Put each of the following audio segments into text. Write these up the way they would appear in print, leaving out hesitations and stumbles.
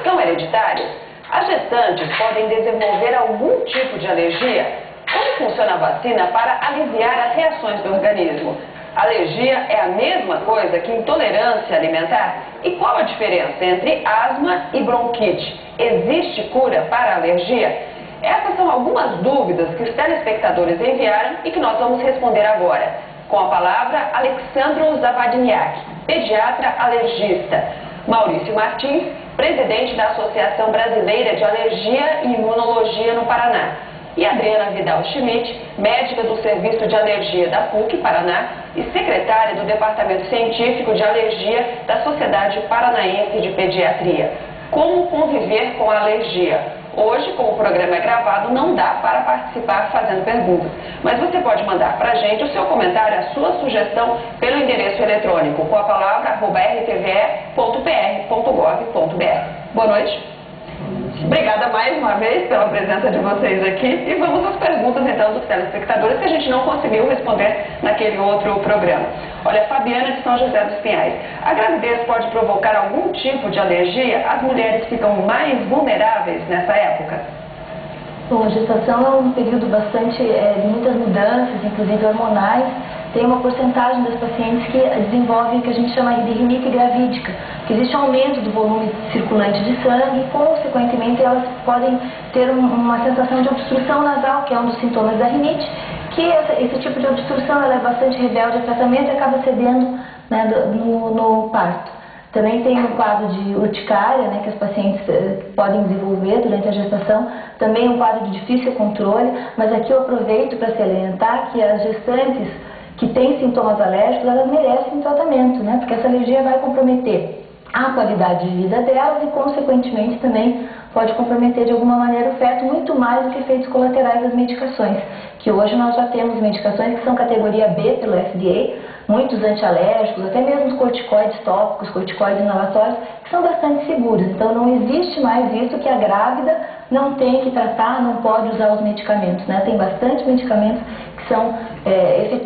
são hereditárias? As gestantes podem desenvolver algum tipo de alergia? Como funciona a vacina para aliviar as reações do organismo? Alergia é a mesma coisa que intolerância alimentar? E qual a diferença entre asma e bronquite? Existe cura para a alergia? Essas são algumas dúvidas que os telespectadores enviaram e que nós vamos responder agora. Com a palavra, Alexandro Zavadniak, pediatra alergista. Maurício Martins, presidente da Associação Brasileira de Alergia e Imunologia no Paraná. E Adriana Vidal Schmidt, médica do Serviço de Alergia da PUC Paraná e secretária do Departamento Científico de Alergia da Sociedade Paranaense de Pediatria. Como conviver com a alergia? Hoje, como o programa é gravado, não dá para participar fazendo perguntas. Mas você pode mandar para a gente o seu comentário, a sua sugestão, pelo endereço eletrônico com a palavra @rtve.pr.gov.br. Boa noite. Obrigada mais uma vez pela presença de vocês aqui e vamos às perguntas então dos telespectadores que a gente não conseguiu responder naquele outro programa. Olha, Fabiana de São José dos Pinhais, a gravidez pode provocar algum tipo de alergia? As mulheres ficam mais vulneráveis nessa época? Bom, a gestação é um período bastante de muitas mudanças, inclusive hormonais. Tem uma porcentagem das pacientes que desenvolvem o que a gente chama de rinite gravídica, que existe um aumento do volume circulante de sangue e, consequentemente, elas podem ter uma sensação de obstrução nasal, que é um dos sintomas da rinite, que esse tipo de obstrução ela é bastante rebelde ao tratamento e acaba cedendo, né, no parto. Também tem um quadro de urticária, né, que as pacientes podem desenvolver durante a gestação, também um quadro de difícil controle, mas aqui eu aproveito para salientar que as gestantes que têm sintomas alérgicos, elas merecem tratamento, né, porque essa alergia vai comprometer a qualidade de vida delas e, consequentemente, também pode comprometer de alguma maneira o feto, muito mais do que efeitos colaterais das medicações, que hoje nós já temos medicações que são categoria B pelo FDA, muitos antialérgicos, até mesmo os corticoides tópicos, corticoides inalatórios, que são bastante seguros. Então não existe mais isso que a grávida não tem que tratar, não pode usar os medicamentos, né? Tem bastante medicamentos que são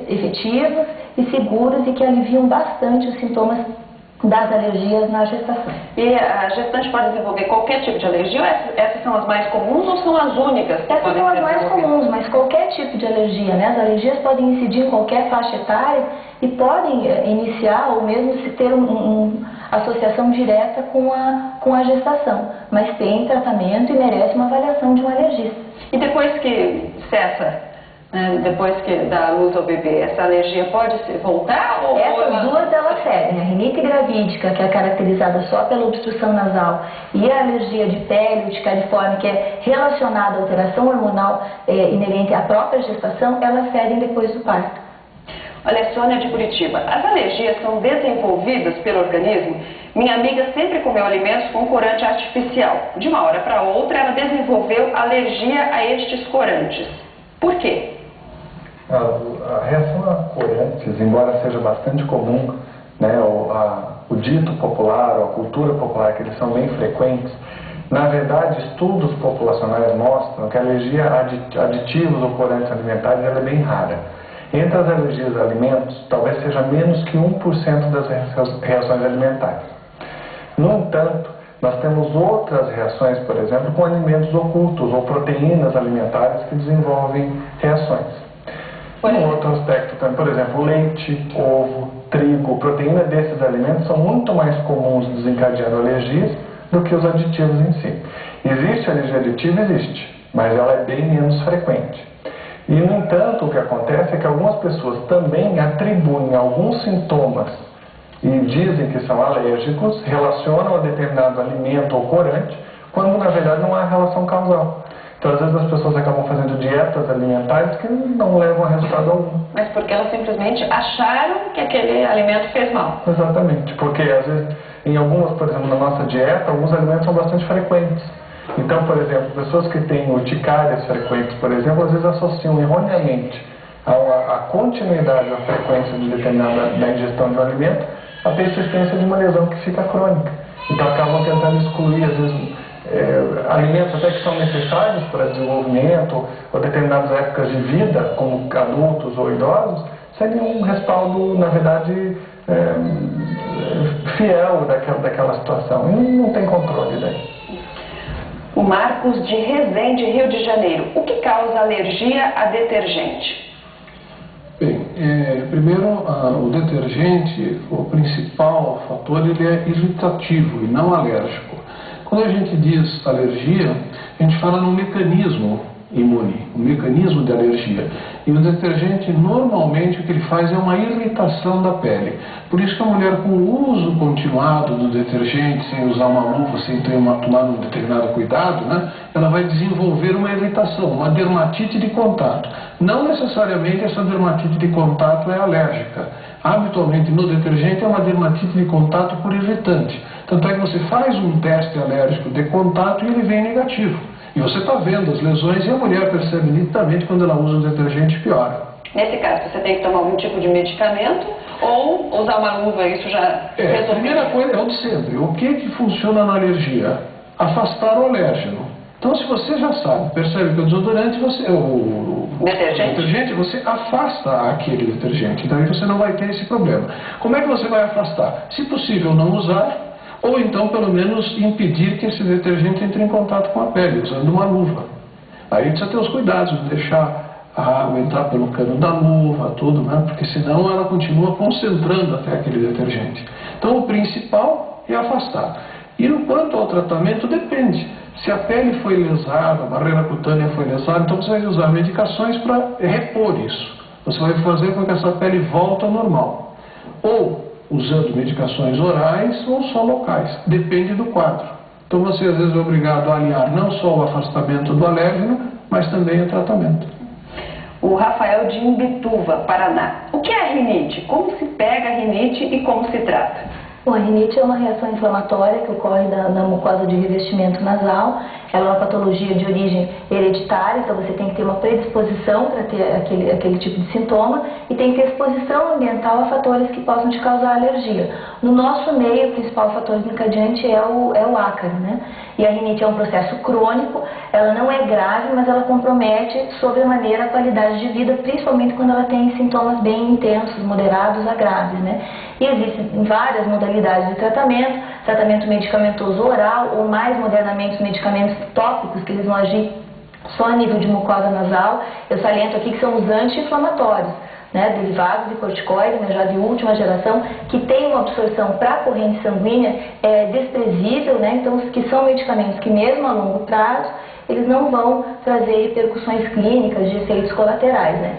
efetivos e seguros e que aliviam bastante os sintomas das alergias na gestação. E a gestante pode desenvolver qualquer tipo de alergia ou essas são as mais comuns ou são as únicas? Essas são as mais comuns, mas qualquer tipo de alergia, né? As alergias podem incidir em qualquer faixa etária e podem iniciar ou mesmo se ter uma associação direta com a gestação, mas tem tratamento e merece uma avaliação de um alergista. E depois que cessa, depois que dá a luz ao bebê, essa alergia pode voltar? Ou essas duas elas cedem, a rinite gravídica, que é caracterizada só pela obstrução nasal, e a alergia de pele, urticariforme, que é relacionada à alteração hormonal inerente à própria gestação, elas cedem depois do parto. Olha, Sônia de Curitiba, as alergias são desenvolvidas pelo organismo? Minha amiga sempre comeu alimentos com corante artificial. De uma hora para outra, ela desenvolveu alergia a estes corantes. Por quê? A reação a corantes, embora seja bastante comum, né, o dito popular, ou a cultura popular, que eles são bem frequentes, na verdade, estudos populacionais mostram que a alergia a aditivos ou corantes alimentares ela é bem rara. Entre as alergias a alimentos, talvez seja menos que 1% das reações alimentares. No entanto, nós temos outras reações, por exemplo, com alimentos ocultos ou proteínas alimentares que desenvolvem reações. Um outro aspecto também, por exemplo, leite, ovo, trigo, proteína desses alimentos são muito mais comuns desencadeando alergias do que os aditivos em si. Existe alergia aditiva? Existe, mas ela é bem menos frequente. E, no entanto, o que acontece é que algumas pessoas também atribuem alguns sintomas e dizem que são alérgicos, relacionam a determinado alimento ou corante, quando na verdade não há relação causal. Então, às vezes as pessoas acabam fazendo dietas alimentares que não levam a resultado algum. Mas porque elas simplesmente acharam que aquele alimento fez mal. Exatamente, porque às vezes, em algumas, por exemplo, na nossa dieta, alguns alimentos são bastante frequentes. Então, por exemplo, pessoas que têm urticárias frequentes, por exemplo, às vezes associam erroneamente a continuidade da frequência de determinada da ingestão de um alimento a persistência de uma lesão que fica crônica. Então acabam tentando excluir, às vezes, alimentos até que são necessários para desenvolvimento ou determinadas épocas de vida, como adultos ou idosos, sem nenhum respaldo, na verdade, fiel daquela situação. E não tem controle daí. O Marcos de Resende, Rio de Janeiro. O que causa alergia a detergente? Bem, primeiro, o detergente, o principal fator, ele é irritativo e não alérgico. Quando a gente diz alergia, a gente fala no mecanismo imune, um mecanismo de alergia. E o detergente, normalmente, o que ele faz é uma irritação da pele. Por isso que a mulher com o uso continuado do detergente, sem usar uma luva, sem tomar um determinado cuidado, né, ela vai desenvolver uma irritação, uma dermatite de contato. Não necessariamente essa dermatite de contato é alérgica. Habitualmente, no detergente, é uma dermatite de contato por irritante. Tanto é que você faz um teste alérgico de contato e ele vem negativo. E você está vendo as lesões e a mulher percebe nitidamente quando ela usa o detergente piora. Nesse caso, você tem que tomar algum tipo de medicamento ou usar uma luva, isso já resolve? A primeira coisa é o de sempre. O que funciona na alergia? Afastar o alérgeno. Então, se você já sabe, percebe que o desodorante, o detergente, você afasta aquele detergente. Então, aí você não vai ter esse problema. Como é que você vai afastar? Se possível, não usar. Ou então, pelo menos, impedir que esse detergente entre em contato com a pele, usando uma luva. Aí precisa ter os cuidados, de deixar a água entrar pelo cano da luva, tudo, né? Porque senão ela continua concentrando até aquele detergente. Então, o principal é afastar. E quanto ao tratamento, depende. Se a pele foi lesada, a barreira cutânea foi lesada, então você vai usar medicações para repor isso. Você vai fazer com que essa pele volte ao normal. Ou usando medicações orais ou só locais. Depende do quadro. Então você às vezes é obrigado a aliar não só o afastamento do alérgeno, mas também o tratamento. O Rafael de Imbituva, Paraná. O que é a rinite? Como se pega a rinite e como se trata? Bom, a rinite é uma reação inflamatória que ocorre na mucosa de revestimento nasal. Ela é uma patologia de origem hereditária, então você tem que ter uma predisposição para ter aquele tipo de sintoma e tem que ter exposição ambiental a fatores que possam te causar alergia. No nosso meio, o principal fator desencadeante é o ácaro, né? E a rinite é um processo crônico, ela não é grave, mas ela compromete sobremaneira a qualidade de vida, principalmente quando ela tem sintomas bem intensos, moderados a graves, né? E existem várias modalidades de tratamento medicamentoso oral ou mais modernamente os medicamentos tópicos que eles vão agir só a nível de mucosa nasal. Eu saliento aqui que são os anti-inflamatórios, né, derivados de corticoide, mas já de última geração, que tem uma absorção para a corrente sanguínea desprezível, né, então que são medicamentos que mesmo a longo prazo eles não vão trazer repercussões clínicas de efeitos colaterais, né.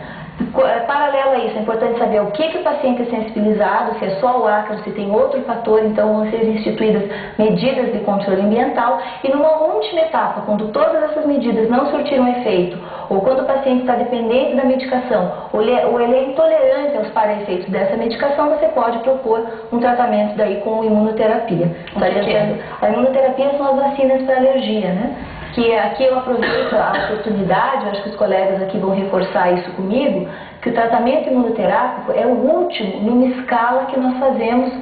Paralelo a isso, é importante saber o que o paciente é sensibilizado, se é só o ácaro, se tem outro fator, então vão ser instituídas medidas de controle ambiental e numa última etapa, quando todas essas medidas não surtiram efeito, ou quando o paciente está dependente da medicação, ou ele é intolerante aos para-efeitos dessa medicação, você pode propor um tratamento daí com imunoterapia. A imunoterapia são as vacinas para alergia, né? Que aqui eu aproveito a oportunidade, eu acho que os colegas aqui vão reforçar isso comigo, que o tratamento imunoterápico é o último numa escala que nós fazemos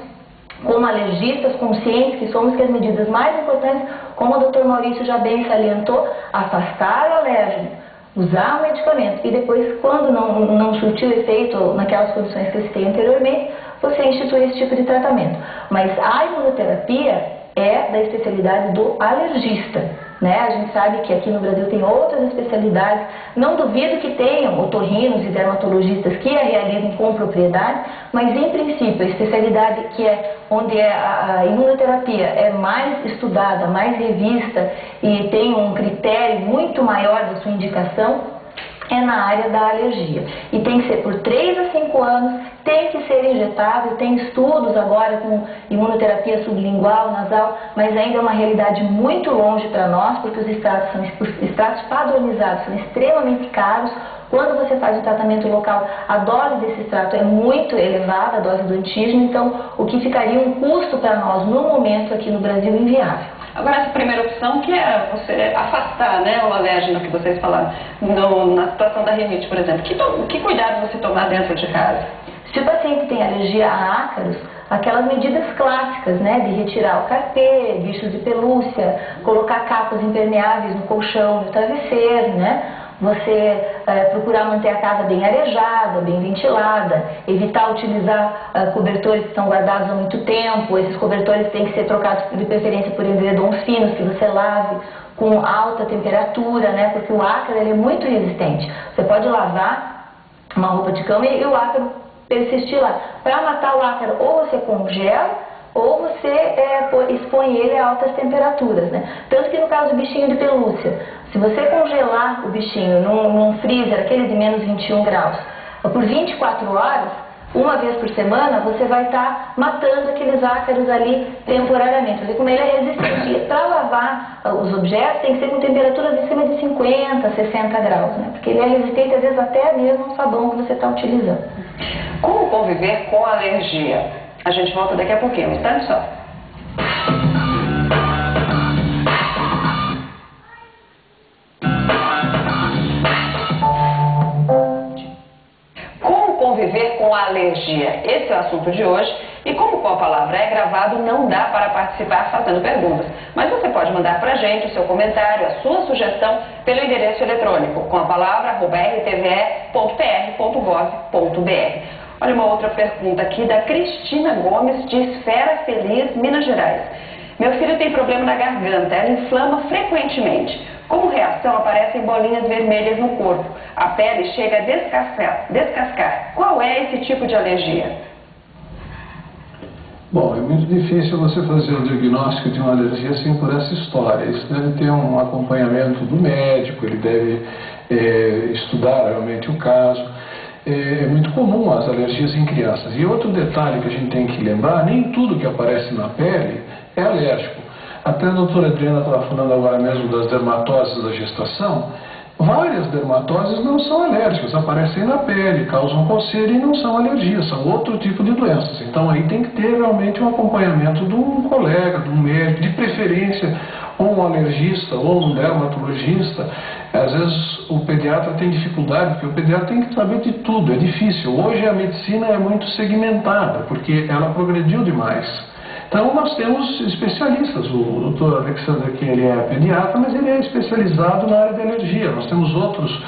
como alergistas conscientes que somos, que as medidas mais importantes, como o Dr. Maurício já bem salientou, afastar o alérgeno, usar o medicamento e depois, quando não surtiu efeito naquelas condições que eu citei anteriormente, você institui esse tipo de tratamento. Mas a imunoterapia é da especialidade do alergista, né? A gente sabe que aqui no Brasil tem outras especialidades, não duvido que tenham otorrinos e dermatologistas que a realizem com propriedade, mas em princípio a especialidade que é onde a imunoterapia é mais estudada, mais revista e tem um critério muito maior da sua indicação, é na área da alergia. E tem que ser por 3 a 5 anos, tem que ser injetável, tem estudos agora com imunoterapia sublingual, nasal, mas ainda é uma realidade muito longe para nós, porque os extratos padronizados são extremamente caros. Quando você faz o tratamento local, a dose desse extrato é muito elevada, a dose do antígeno, então o que ficaria um custo para nós no momento aqui no Brasil inviável. Agora, essa primeira opção, que é você afastar, né, o alérgeno que vocês falaram, na situação da rinite, por exemplo. Que cuidado você tomar dentro de casa? Se o paciente tem alergia a ácaros, aquelas medidas clássicas, né, de retirar o carpê, bichos de pelúcia, colocar capas impermeáveis no colchão, no travesseiro, né? Você procurar manter a casa bem arejada, bem ventilada, evitar utilizar cobertores que estão guardados há muito tempo. Esses cobertores têm que ser trocados de preferência por edredons finos que você lave com alta temperatura, né? Porque o ácaro ele é muito resistente. Você pode lavar uma roupa de cama e o ácaro persistir lá. Para matar o ácaro, ou você congela, ou você expõe ele a altas temperaturas, né? Tanto que no caso do bichinho de pelúcia, se você congelar o bichinho num freezer, aquele de menos 21 graus, por 24 horas, uma vez por semana, você vai estar matando aqueles ácaros ali temporariamente. Porque como ele é resistente, e para lavar os objetos tem que ser com temperaturas acima de 50, 60 graus, né? Porque ele é resistente às vezes até mesmo ao sabão que você está utilizando. Como conviver com a alergia? A gente volta daqui a pouquinho, instante só. Como conviver com a alergia? Esse é o assunto de hoje. E como com a palavra é gravado, não dá para participar fazendo perguntas. Mas você pode mandar para a gente o seu comentário, a sua sugestão, pelo endereço eletrônico, com a palavra @rtve.pr.gov.br. Olha uma outra pergunta aqui da Cristina Gomes, de Esfera Feliz, Minas Gerais. Meu filho tem problema na garganta, ela inflama frequentemente. Como reação, aparecem bolinhas vermelhas no corpo. A pele chega a descascar. Qual é esse tipo de alergia? Bom, é muito difícil você fazer o diagnóstico de uma alergia assim por essa história. Isso deve ter um acompanhamento do médico, ele deve estudar realmente o caso. É muito comum as alergias em crianças. E outro detalhe que a gente tem que lembrar, nem tudo que aparece na pele é alérgico. Até a doutora Adriana estava falando agora mesmo das dermatoses da gestação. Várias dermatoses não são alérgicas, aparecem na pele, causam coceira e não são alergias, são outro tipo de doenças. Então aí tem que ter realmente um acompanhamento de um colega, de um médico, de preferência, ou um alergista, ou um dermatologista. Às vezes o pediatra tem dificuldade, porque o pediatra tem que saber de tudo, é difícil. Hoje a medicina é muito segmentada, porque ela progrediu demais. Então nós temos especialistas, o Dr. Alexandre aqui ele é pediatra, mas ele é especializado na área de alergia. Nós temos outros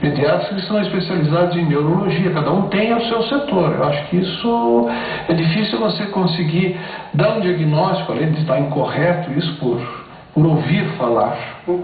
pediatras que são especializados em neurologia, cada um tem o seu setor. Eu acho que isso é difícil você conseguir dar um diagnóstico, além de estar incorreto, isso por ouvir falar.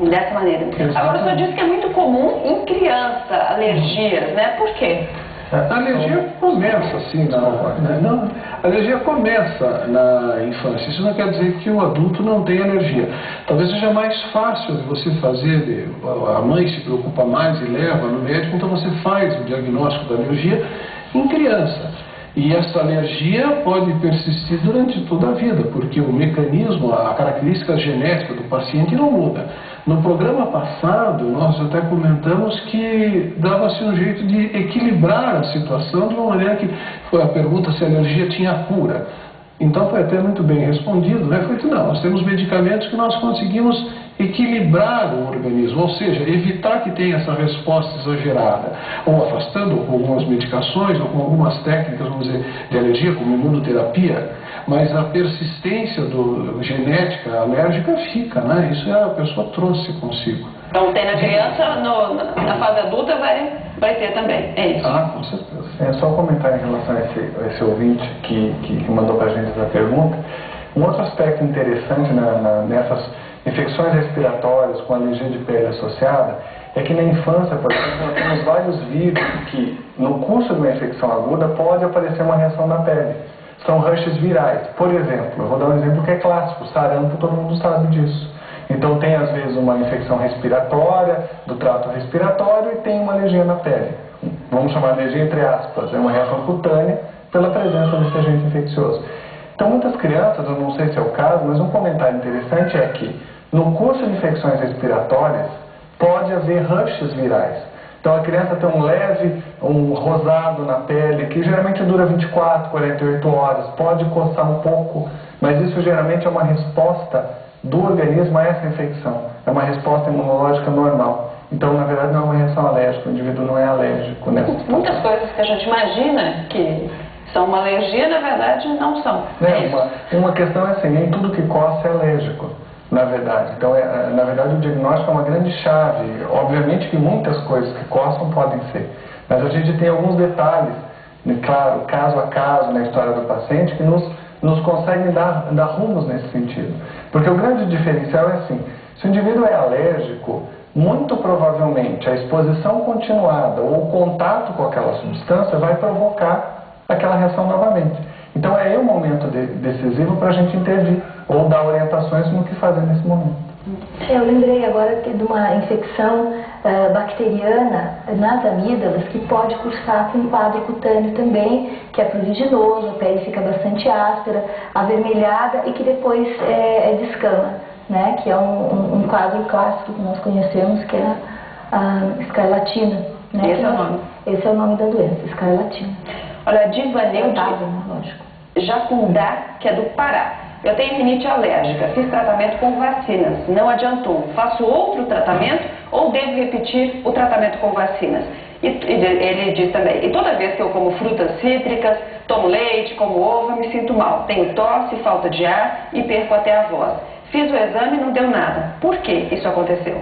Dessa maneira. Agora, o senhor disse que é muito comum em criança, alergias, né? Por quê? A alergia começa assim, a alergia começa na infância. Isso não quer dizer que o adulto não tem alergia. Talvez seja mais fácil de você fazer, a mãe se preocupa mais e leva no médico, então você faz o diagnóstico da alergia em criança. E essa alergia pode persistir durante toda a vida, porque o mecanismo, a característica genética do paciente não muda. No programa passado, nós até comentamos que dava-se um jeito de equilibrar a situação de uma maneira que foi a pergunta se a alergia tinha cura. Então foi até muito bem respondido, né? Foi que não, nós temos medicamentos que nós conseguimos equilibrar o organismo, ou seja, evitar que tenha essa resposta exagerada, ou afastando com algumas medicações, ou com algumas técnicas, vamos dizer, de alergia, como imunoterapia, mas a persistência genética alérgica fica, né? Isso a pessoa trouxe consigo. Então tem na criança, na fase adulta vai ter também, é isso? Ah, com certeza. É só um comentário em relação a esse ouvinte que mandou para a gente essa pergunta. Um outro aspecto interessante nessas infecções respiratórias com alergia de pele associada é que na infância, por exemplo, nós temos vários vírus que no curso de uma infecção aguda pode aparecer uma reação na pele. São rushes virais. Por exemplo, eu vou dar um exemplo que é clássico, sarampo, todo mundo sabe disso. Então tem às vezes uma infecção respiratória, do trato respiratório, e tem uma alergia na pele. Vamos chamar de alergia entre aspas, é uma reação cutânea pela presença desse agente infeccioso. Então muitas crianças, eu não sei se é o caso, mas um comentário interessante é que no curso de infecções respiratórias pode haver rushes virais. Então a criança tem um rosado na pele, que geralmente dura 24, 48 horas, pode coçar um pouco, mas isso geralmente é uma resposta do organismo a essa infecção. É uma resposta imunológica normal. Então, na verdade, não é uma reação alérgica, o indivíduo não é alérgico nessa situação. Muitas coisas que a gente imagina que são uma alergia, na verdade, não são. Uma questão é assim, nem tudo que coça é alérgico, na verdade. Então, na verdade, o diagnóstico é uma grande chave. Obviamente que muitas coisas que coçam podem ser, mas a gente tem alguns detalhes, claro, caso a caso, na história do paciente, que nos conseguem dar rumos nesse sentido. Porque o grande diferencial é assim, Se o indivíduo é alérgico, muito provavelmente a exposição continuada ou o contato com aquela substância vai provocar aquela reação novamente. Então é aí um momento decisivo para a gente intervir ou dar orientações no que fazer nesse momento. Eu lembrei agora de uma infecção bacteriana nas amígdalas que pode cursar com um quadro cutâneo também, que é pruriginoso, a pele fica bastante áspera, avermelhada e que depois descama, né? Que é um quadro clássico que nós conhecemos, que é a escarlatina. Né? Esse é o nome da doença, escarlatina. Olha, a Divanilde Jacundá, que é do Pará. Eu tenho rinite alérgica, fiz tratamento com vacinas, não adiantou. Faço outro tratamento ou devo repetir o tratamento com vacinas? E ele diz também, e toda vez que eu como frutas cítricas, tomo leite, como ovo, eu me sinto mal. Tenho tosse, falta de ar e perco até a voz. Fiz o exame e não deu nada. Por que isso aconteceu?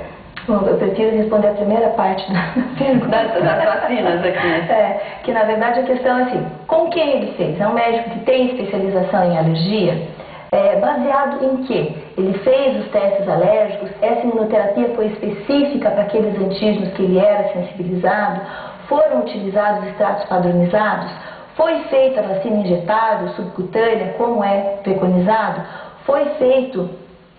Bom, eu prefiro responder a primeira parte da pergunta. Das vacinas aqui. Que na verdade a questão é assim, com quem ele fez? É um médico que tem especialização em alergia? Baseado em que? Ele fez os testes alérgicos, essa imunoterapia foi específica para aqueles antígenos que ele era sensibilizado, foram utilizados extratos padronizados, foi feita a vacina injetável, subcutânea, como é preconizado, foi feito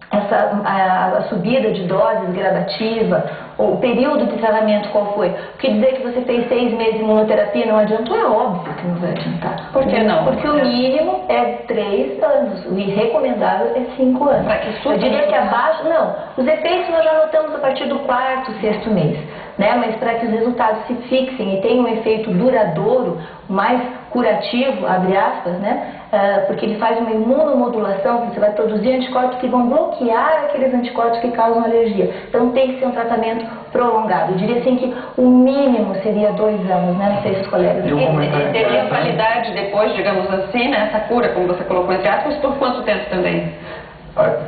a subida de doses gradativa, o período de tratamento qual foi? Porque dizer que você fez 6 meses de imunoterapia não adiantou, é óbvio que não vai adiantar. Por que não? Porque o mínimo é 3 anos, o recomendável é 5 anos. Eu diria que abaixo, não, os efeitos nós já notamos a partir do 4º, 6º mês, né? Mas para que os resultados se fixem e tenham um efeito duradouro, mais curativo, abre aspas, né? Porque ele faz uma imunomodulação, você vai produzir anticorpos que vão bloquear aqueles anticorpos que causam alergia. Então tem que ser um tratamento prolongado. Eu diria assim que o mínimo seria 2 anos, né? Não sei se os colegas... E teria validade depois, digamos assim, né? Essa cura, como você colocou entre aspas, por quanto tempo também?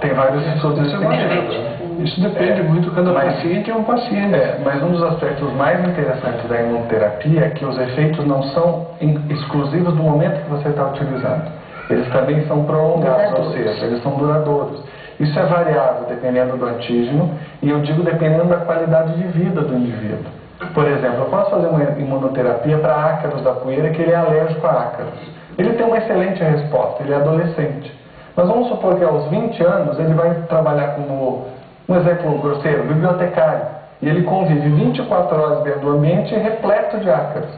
Tem vários estudos Isso depende muito, cada paciente é um paciente. Mas um dos aspectos mais interessantes da imunoterapia é que os efeitos não são exclusivos do momento que você está utilizando. Eles também são prolongados, ou seja, eles são duradouros. Isso é variável dependendo do antígeno e eu digo dependendo da qualidade de vida do indivíduo. Por exemplo, eu posso fazer uma imunoterapia para ácaros da poeira que ele é alérgico a ácaros. Ele tem uma excelente resposta, ele é adolescente. Mas vamos supor que aos 20 anos ele vai trabalhar como, um exemplo grosseiro, bibliotecário. E ele convive 24 horas dentro do ambiente repleto de ácaros.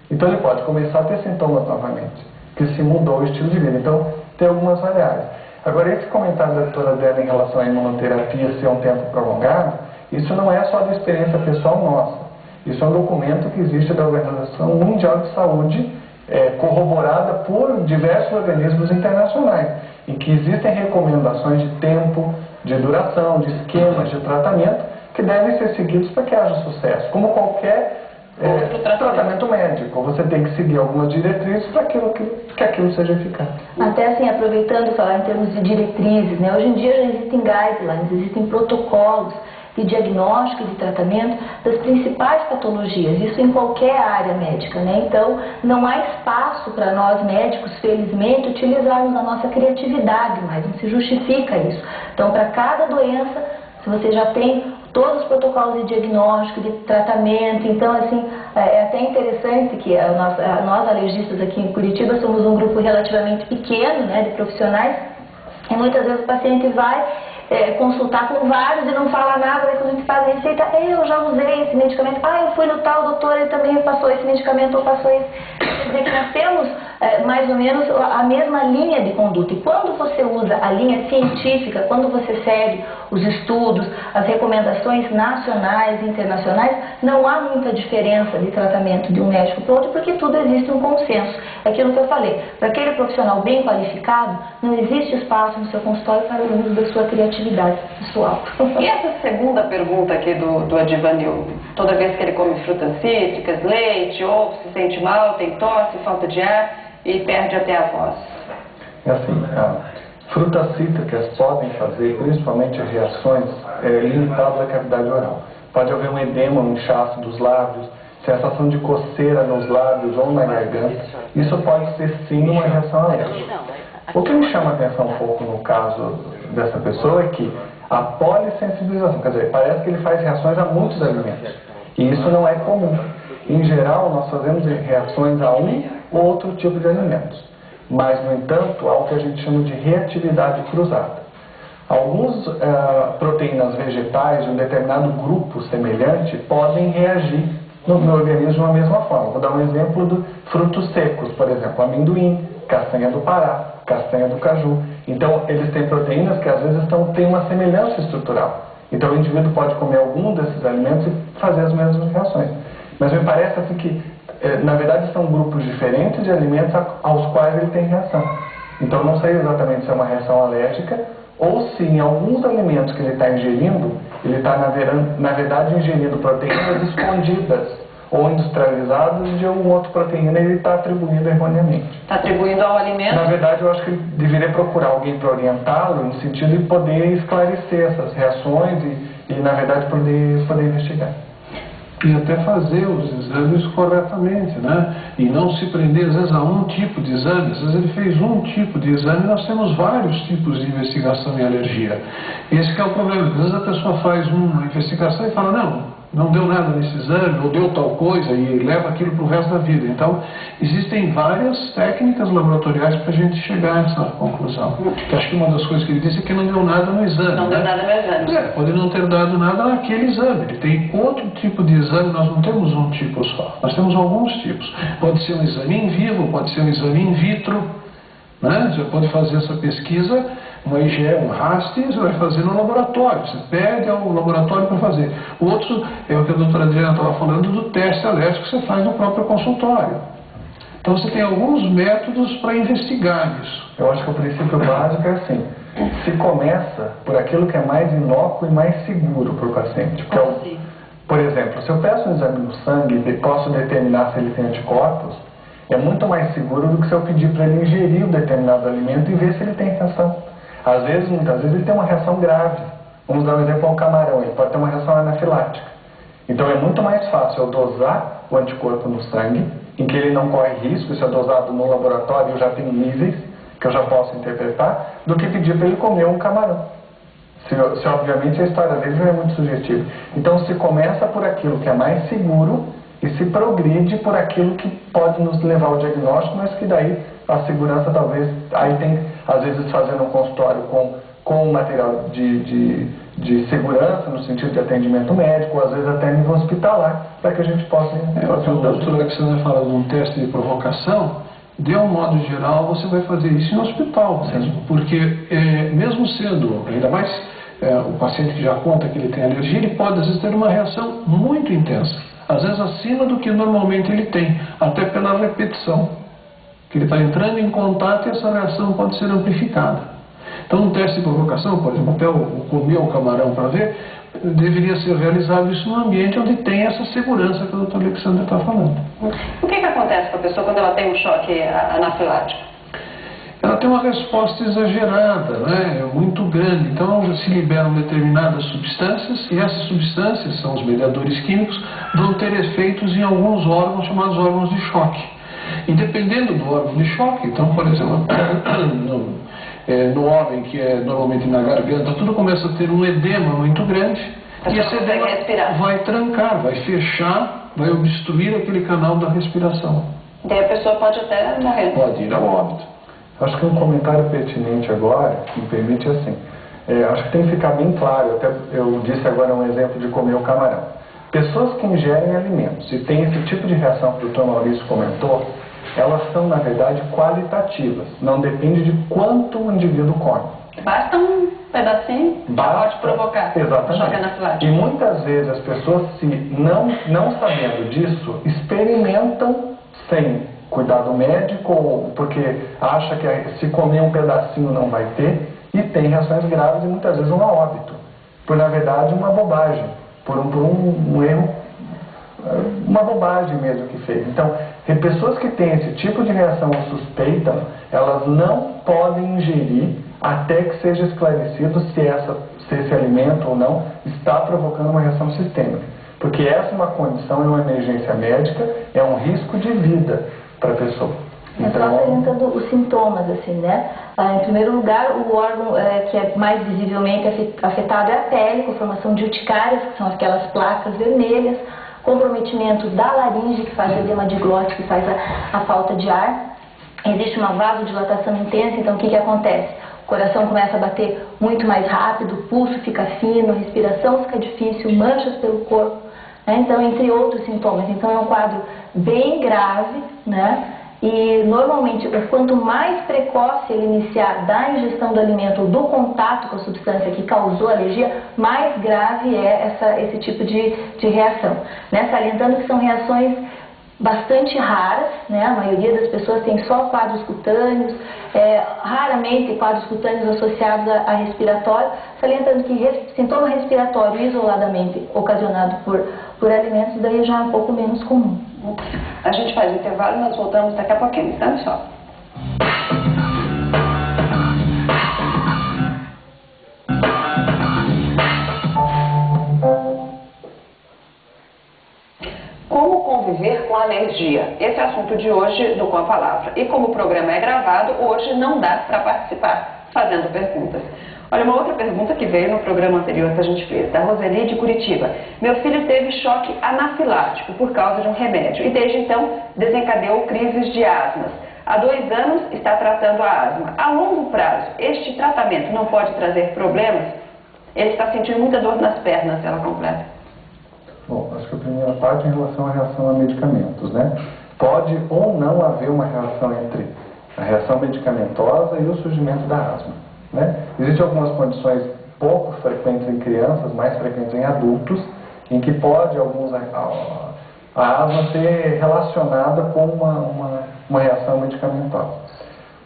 Então ele pode começar a ter sintomas novamente, que se mudou o estilo de vida. Então tem algumas variáveis. Agora esse comentário da doutora Adélia em relação à imunoterapia ser um tempo prolongado, isso não é só da experiência pessoal nossa. Isso é um documento que existe da Organização Mundial de Saúde, corroborada por diversos organismos internacionais, em que existem recomendações de tempo, de duração, de esquemas de tratamento que devem ser seguidos para que haja sucesso. Como qualquer tratamento médico, você tem que seguir algumas diretrizes para que aquilo seja eficaz. Até assim, aproveitando falar em termos de diretrizes, né? Hoje em dia já existem guidelines, existem protocolos de diagnóstico e de tratamento das principais patologias, isso em qualquer área médica, né? Então, não há espaço para nós médicos, felizmente, utilizarmos a nossa criatividade, mas não se justifica isso. Então, para cada doença, se você já tem todos os protocolos de diagnóstico, de tratamento, então, assim, é até interessante que nós alergistas aqui em Curitiba somos um grupo relativamente pequeno, né, de profissionais, e muitas vezes o paciente vai consultar com vários e não fala nada, daí quando a gente faz a receita, eu já usei esse medicamento, eu fui no tal doutor, ele também passou esse medicamento ou passou esse. Quer dizer que nós temos mais ou menos a mesma linha de conduta. E quando você usa a linha científica, quando você segue os estudos, as recomendações nacionais e internacionais, não há muita diferença de tratamento de um médico para o outro, porque tudo existe um consenso. É aquilo que eu falei, para aquele profissional bem qualificado, não existe espaço no seu consultório para o uso da sua criatividade pessoal. E essa segunda pergunta aqui do Adivanil, toda vez que ele come frutas cítricas, leite, ovo, se sente mal, tem tosse, falta de ar e perde até a voz. É assim, frutas cítricas podem fazer, principalmente reações limitadas à cavidade oral. Pode haver um edema, um inchaço dos lábios, sensação de coceira nos lábios ou na garganta. Isso pode ser sim uma reação alérgica. O que me chama a atenção um pouco no caso dessa pessoa é que a polissensibilização, quer dizer, parece que ele faz reações a muitos alimentos. E isso não é comum. Em geral, nós fazemos reações a um ou outro tipo de alimentos. Mas, no entanto, há o que a gente chama de reatividade cruzada. Algumas proteínas vegetais de um determinado grupo semelhante podem reagir no organismo de uma mesma forma. Vou dar um exemplo de frutos secos, por exemplo, amendoim, castanha do Pará, castanha do caju. Então, eles têm proteínas que às vezes têm uma semelhança estrutural. Então, o indivíduo pode comer algum desses alimentos e fazer as mesmas reações. Mas me parece assim que, na verdade, são grupos diferentes de alimentos aos quais ele tem reação. Então, não sei exatamente se é uma reação alérgica ou se em alguns alimentos que ele está ingerindo, ele está, na verdade, ingerindo proteínas escondidas ou industrializadas de alguma outra proteína e ele está atribuindo erroneamente. Está atribuindo ao alimento? Na verdade, eu acho que ele deveria procurar alguém para orientá-lo no sentido de poder esclarecer essas reações e na verdade, poder investigar. E até fazer os exames corretamente, né? E não se prender, às vezes, a um tipo de exame. Às vezes ele fez um tipo de exame, nós temos vários tipos de investigação em alergia. Esse que é o problema. Às vezes a pessoa faz uma investigação e fala, não deu nada nesse exame, ou deu tal coisa, e leva aquilo para o resto da vida. Então, existem várias técnicas laboratoriais para a gente chegar a essa conclusão. Que acho que uma das coisas que ele disse é que não deu nada no exame. Não deu nada no exame. Pode não ter dado nada naquele exame. Ele tem outro tipo de exame, nós não temos um tipo só. Nós temos alguns tipos. Pode ser um exame em vivo, pode ser um exame in vitro. Né? Você pode fazer essa pesquisa, uma IgE, um raste, você vai fazer no laboratório. Você pede ao laboratório para fazer. O outro é o que a doutora Adriana estava falando do teste alérgico que você faz no próprio consultório. Então você tem alguns métodos para investigar isso. Eu acho que o princípio básico é assim, se começa por aquilo que é mais inócuo e mais seguro para o paciente. Por exemplo, se eu peço um exame no sangue e posso determinar se ele tem anticorpos, é muito mais seguro do que se eu pedir para ele ingerir um determinado alimento e ver se ele tem reação. Às vezes, muitas vezes, ele tem uma reação grave. Vamos dar um exemplo ao camarão, ele pode ter uma reação anafilática. Então é muito mais fácil eu dosar o anticorpo no sangue, em que ele não corre risco, isso é dosado no laboratório, eu já tenho níveis que eu já posso interpretar, do que pedir para ele comer um camarão. Se obviamente a história dele já é muito subjetiva. Então se começa por aquilo que é mais seguro e se progride por aquilo que pode nos levar ao diagnóstico, mas que daí a segurança talvez, aí tem, às vezes fazendo um consultório com material de segurança, no sentido de atendimento médico, ou às vezes até nível hospitalar, para que a gente possa... O doutor Alexandre fala de um teste de provocação, de um modo geral você vai fazer isso no hospital mesmo, porque mesmo sendo, ainda mais o paciente que já conta que ele tem alergia, ele pode às vezes ter uma reação muito intensa, às vezes acima do que normalmente ele tem, até pela repetição, que ele está entrando em contato e essa reação pode ser amplificada. Então, um teste de provocação, por exemplo, até comer o camarão para ver, deveria ser realizado isso num ambiente onde tem essa segurança que o Dr. Alexandre está falando. O que acontece com a pessoa quando ela tem um choque anafilático? Ela tem uma resposta exagerada, né? Muito grande. Então, se liberam determinadas substâncias e essas substâncias, são os mediadores químicos, vão ter efeitos em alguns órgãos chamados órgãos de choque. E dependendo do órgão de choque, então, por exemplo, no homem, que é normalmente na garganta, tudo começa a ter um edema muito grande e esse edema vai trancar, vai fechar, vai obstruir aquele canal da respiração. Daí a pessoa pode até morrer. Pode ir ao óbito. Acho que um comentário pertinente agora, que me permite assim, acho que tem que ficar bem claro, até eu disse agora um exemplo de comer o camarão. Pessoas que ingerem alimentos e têm esse tipo de reação que o Dr. Maurício comentou, elas são, na verdade, qualitativas. Não depende de quanto o indivíduo come. Basta um pedacinho, pode provocar. Exatamente. Choque anafilático. E muitas vezes as pessoas, se não sabendo disso, experimentam sem cuidado médico, ou porque acha que se comer um pedacinho não vai ter, e tem reações graves e muitas vezes um óbito. Por, na verdade, uma bobagem. Por um erro, uma bobagem mesmo que fez. Então, pessoas que têm esse tipo de reação ou suspeitam, elas não podem ingerir até que seja esclarecido se esse alimento ou não está provocando uma reação sistêmica. Porque essa é uma condição, é uma emergência médica, é um risco de vida para a pessoa. Então, só apresentando os sintomas, assim, né? Em primeiro lugar, o órgão que é mais visivelmente afetado é a pele, com formação de urticárias, que são aquelas placas vermelhas, comprometimento da laringe, que faz edema de glote, que faz a falta de ar. Existe uma vasodilatação intensa, então o que acontece? O coração começa a bater muito mais rápido, o pulso fica fino, a respiração fica difícil, manchas pelo corpo, né? Então, entre outros sintomas. Então, é um quadro bem grave, né? E, normalmente, quanto mais precoce ele iniciar da ingestão do alimento ou do contato com a substância que causou a alergia, mais grave é esse tipo de reação, né? Salientando que são reações bastante raras, né? A maioria das pessoas tem só quadros cutâneos, raramente quadros cutâneos associados a respiratório, salientando que sintoma respiratório isoladamente ocasionado por alimentos, daí já é um pouco menos comum. A gente faz o intervalo e nós voltamos daqui a pouquinho, tá, pessoal? Como conviver com alergia? Esse é o assunto de hoje do Com a Palavra. E como o programa é gravado, hoje não dá para participar fazendo perguntas. Olha, uma outra pergunta que veio no programa anterior que a gente fez, da Roseli de Curitiba. Meu filho teve choque anafilático por causa de um remédio e desde então desencadeou crises de asmas. Há 2 anos está tratando a asma. A longo prazo, este tratamento não pode trazer problemas? Ele está sentindo muita dor nas pernas, ela completa. Bom, acho que a primeira parte é em relação à reação a medicamentos, né? Pode ou não haver uma relação entre a reação medicamentosa e o surgimento da asma, né? Existem algumas condições pouco frequentes em crianças, mais frequentes em adultos, em que pode a asma ser relacionada com uma reação medicamentosa.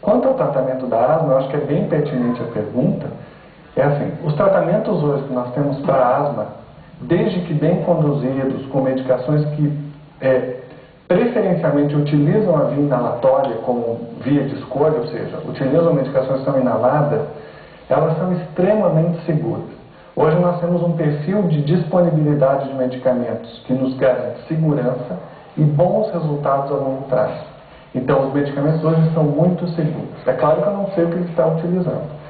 Quanto ao tratamento da asma, eu acho que é bem pertinente a pergunta. É assim, os tratamentos hoje que nós temos para asma, desde que bem conduzidos, com medicações que preferencialmente utilizam a via inalatória como via de escolha, ou seja, utilizam medicações que são inaladas, elas são extremamente seguras. Hoje nós temos um perfil de disponibilidade de medicamentos que nos garante segurança e bons resultados a longo prazo. Então os medicamentos hoje são muito seguros. É claro que eu não sei o que ele está utilizando.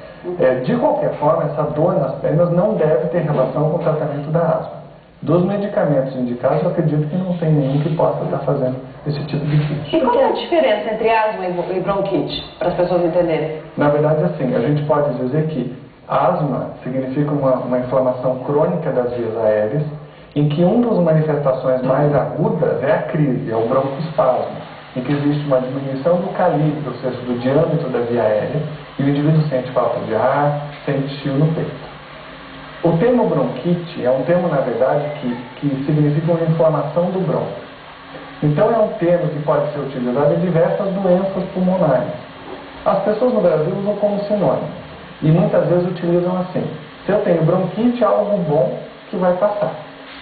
De qualquer forma, essa dor nas pernas não deve ter relação com o tratamento da asma. Dos medicamentos indicados, eu acredito que não tem nenhum que possa estar fazendo esse tipo de crítica. E qual é a diferença entre asma e bronquite, para as pessoas entenderem? Na verdade, assim, a gente pode dizer que asma significa uma inflamação crônica das vias aéreas, em que uma das manifestações mais agudas é a crise, é o broncoespasmo, em que existe uma diminuição do calibre, ou seja, do diâmetro da via aérea, e o indivíduo sente falta de ar, sente frio no peito. O termo bronquite é um termo, na verdade, que significa uma inflamação do bronco. Então é um termo que pode ser utilizado em diversas doenças pulmonares. As pessoas no Brasil usam como sinônimo e muitas vezes utilizam assim: se eu tenho bronquite, é algo bom que vai passar.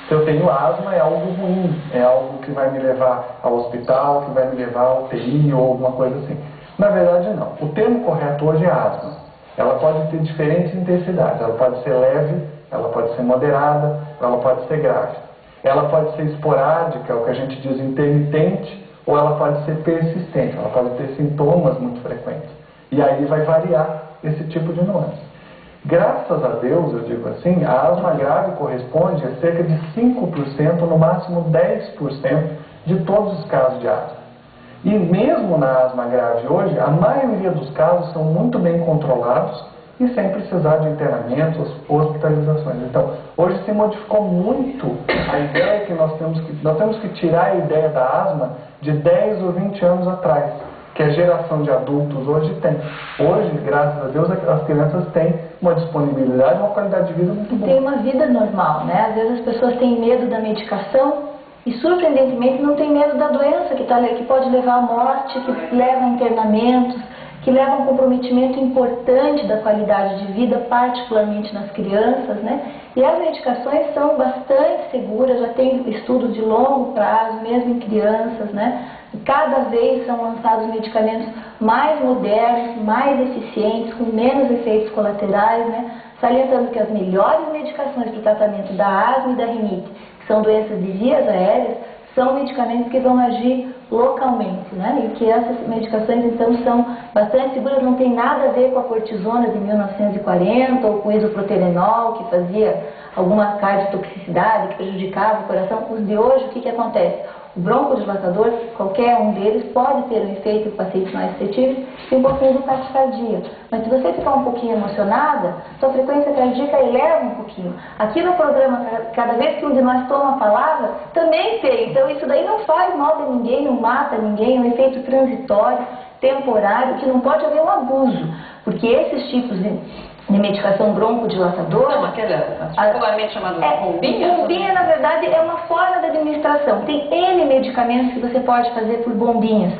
Se eu tenho asma, é algo ruim, é algo que vai me levar ao hospital, que vai me levar ao UTI ou alguma coisa assim. Na verdade, não. O termo correto hoje é asma. Ela pode ter diferentes intensidades. Ela pode ser leve, ela pode ser moderada, ela pode ser grave. Ela pode ser esporádica, o que a gente diz intermitente, ou ela pode ser persistente. Ela pode ter sintomas muito frequentes. E aí vai variar esse tipo de nuance. Graças a Deus, eu digo assim, a asma grave corresponde a cerca de 5%, no máximo 10% de todos os casos de asma. E mesmo na asma grave hoje, a maioria dos casos são muito bem controlados e sem precisar de internamentos, hospitalizações. Então, hoje se modificou muito a ideia que nós temos que tirar a ideia da asma de 10 ou 20 anos atrás, que a geração de adultos hoje tem. Hoje, graças a Deus, as crianças têm uma disponibilidade e uma qualidade de vida muito boa. Tem uma vida normal, né? Às vezes as pessoas têm medo da medicação e, surpreendentemente, não têm medo da doença que pode levar à morte, que leva a internamentos, que leva a um comprometimento importante da qualidade de vida, particularmente nas crianças, né? E as medicações são bastante seguras, já tem estudos de longo prazo, mesmo em crianças, né? E cada vez são lançados medicamentos mais modernos, mais eficientes, com menos efeitos colaterais, né? Salientando que as melhores medicações para o tratamento da asma e da rinite, que são doenças de vias aéreas, são medicamentos que vão agir localmente, né? E que essas medicações então são bastante seguras, não tem nada a ver com a cortisona de 1940 ou com o isoproterenol que fazia alguma cardiotoxicidade, que prejudicava o coração. Os de hoje, o que acontece? O broncodilatador, qualquer um deles, pode ter um efeito em pacientes mais suscetíveis e um pouquinho de taquicardia. Mas se você ficar um pouquinho emocionada, sua frequência cardíaca eleva um pouquinho. Aqui no programa, cada vez que um de nós toma a palavra, também tem. Então isso daí não faz mal a ninguém, não mata ninguém, é um efeito transitório, temporário, que não pode haver um abuso. Porque esses tipos de medicação broncodilatadora... Não, aquela popularmente chamada bombinha? Bombinha, na verdade, é uma forma de administração. Tem N medicamentos que você pode fazer por bombinhas.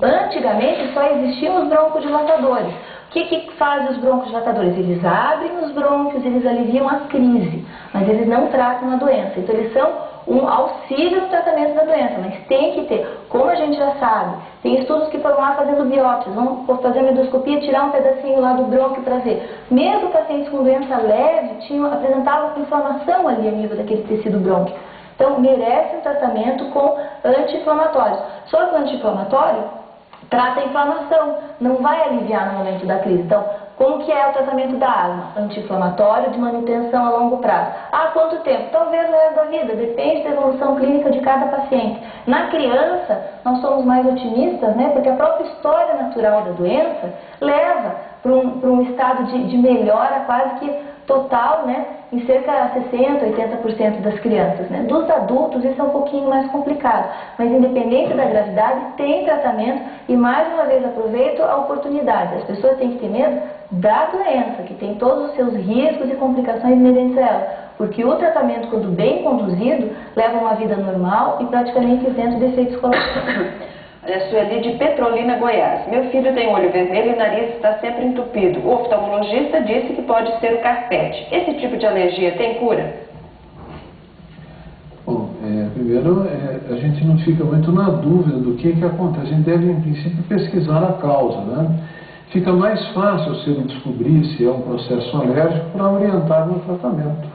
Antigamente só existiam os broncodilatadores. O que fazem os broncodilatadores? Eles abrem os brônquios, eles aliviam a crise, mas eles não tratam a doença. Então eles são um auxílio no tratamento da doença, mas tem que ter, como a gente já sabe, tem estudos que foram lá fazendo biópsias, vão fazer uma endoscopia, tirar um pedacinho lá do brônquio para ver. Mesmo pacientes com doença leve apresentavam inflamação ali a nível daquele tecido brônquio. Então merece um tratamento com anti-inflamatórios. Só que o anti-inflamatório trata a inflamação, não vai aliviar no momento da crise. Então, como que é o tratamento da asma? Anti-inflamatório de manutenção a longo prazo. Ah, quanto tempo? Talvez o resto da vida, depende da evolução clínica de cada paciente. Na criança, nós somos mais otimistas, né? Porque a própria história natural da doença leva para um estado de melhora quase que total, né? Em cerca de 60%, 80% das crianças, né? Dos adultos isso é um pouquinho mais complicado, mas independente da gravidade tem tratamento e mais uma vez aproveito a oportunidade. As pessoas têm que ter medo da doença, que tem todos os seus riscos e complicações inerentes a ela, porque o tratamento, quando bem conduzido, leva uma vida normal e praticamente isento de efeitos colaterais. Olha, Sueli de Petrolina, Goiás. Meu filho tem olho vermelho e o nariz está sempre entupido. O oftalmologista disse que pode ser o carpete. Esse tipo de alergia tem cura? Bom, primeiro, a gente não fica muito na dúvida do que acontece. A gente deve, em princípio, pesquisar a causa, né? Fica mais fácil se ele descobrir se é um processo alérgico para orientar no tratamento.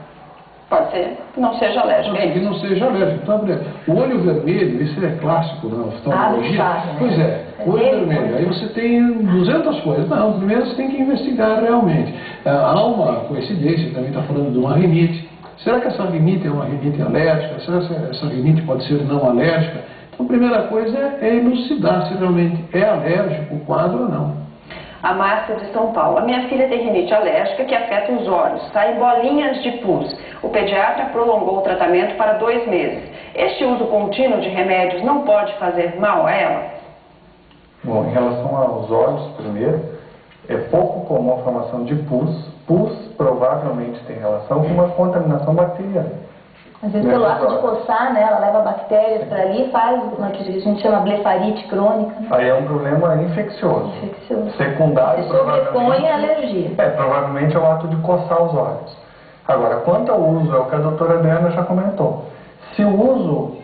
Pode ser que não seja alérgico. Pode ser que não seja alérgico. Então, o olho vermelho, isso é clássico na oftalmologia. Pois é, olho vermelho. Aí você tem 200 coisas. Não, primeiro você tem que investigar realmente. Há uma coincidência, também está falando de uma rinite. Será que essa rinite é uma rinite alérgica? Será que essa rinite pode ser não alérgica? Então, a primeira coisa é elucidar se realmente é alérgico o quadro ou não. A Márcia de São Paulo. A minha filha tem rinite alérgica que afeta os olhos. Saem bolinhas de pus. O pediatra prolongou o tratamento para 2 meses. Este uso contínuo de remédios não pode fazer mal a ela? Bom, em relação aos olhos, primeiro, é pouco comum a formação de pus. Pus provavelmente tem relação com uma contaminação bacteriana. Às vezes pelo ato de coçar, né, ela leva bactérias para ali e faz uma que a gente chama blefarite crônica. Né? Aí é um problema infeccioso. Secundário, se sobrepõe a alergia. Provavelmente é o ato de coçar os olhos. Agora, quanto ao uso, é o que a doutora Adriana já comentou. Se o uso